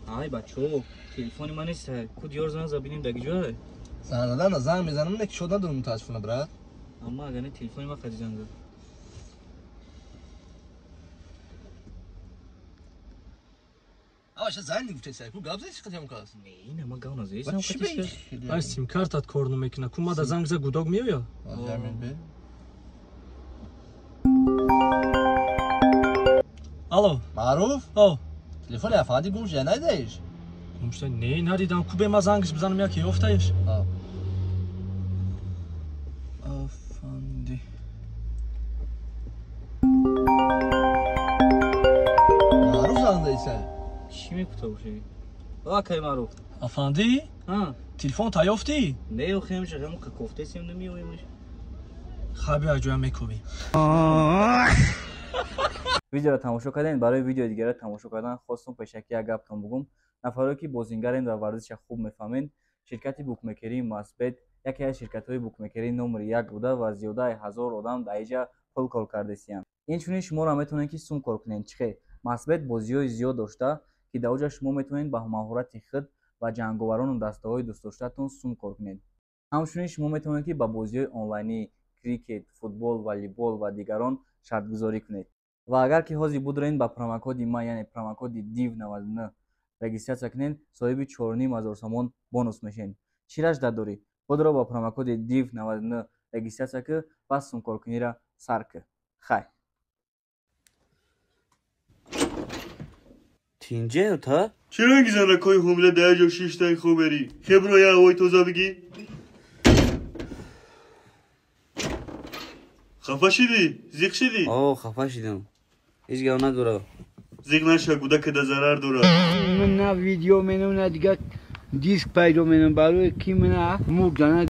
ای بچه‌ها تلفن من نیست کو دیار زنگ ببینیم دیگه جوه زنگ زدن زنگ میزنم نک شدن دونم تلفن برات اما اگه نه تلفن ما خدی زنگ آش زنگ گفت سر کو گابز چی خدمت کاس نه ما گاو نزیسم خدیش ای سیم کارتات کار نمیکنه کوما دا زنگ ز گوداگ میویا زمین به الو معروف او تلفن افادی گوش یا ندیش گمشته نه ندیدم کو به ما زنگش بزنم یکی افتایش افندی معروف زنگ دیسه چی میگفته باشی اوکی معروف افندی ها تلفن تایافتی نه خیمش همون که کوفته سیم نمیویمش خبی اجا میکوبی ویدیو رو تماشا کردین. برای ویدیو دیگه رو تماشا کردن خواستم پیشکی یک گپتون بگم. نفرایی که بازیگرین و ورزش خوب میفهمین شرکت بوکمیکری مثبت یکی از شرکت‌های بوکمیکری نمره 1 بوده و زیاده 1000 آدم در اینجا پول کار کرده‌اند. اینچنین شما را میتونین که سوم کار کنین. چخه مثبت بازی‌های زیاد داشته که در اونجا شما میتونین با مهارت خود و جنگاوران و دسته‌های دوست داشته‌تون سوم کار کنین. همچنین شما میتونین که با بازی‌های آنلاینی کریکت، فوتبال، والیبال و دیگران شرط گذاری کنید. و اگر که حاضر بودین با پروموکد ما یعنی پروموکد دیو 99 رجیستر کنین صاحب 4500 سوم بونوس میشین. چیرش دادوری خود را با پروموکد دیو 99 رجیستر که پس سوم کار کنی را سرک خای تینجه تا چرا انگیزن رکای حمله در جا 6 تا خوب بری خبرای هوای توزا بگی خفه شدی زیق شدی آه خفه شدم هیچ گاو نداره زیق نشه گوده که در ضرر داره من نه ویدیو منو نه دیگه دیسک پیدا منو برای کی منه موجانه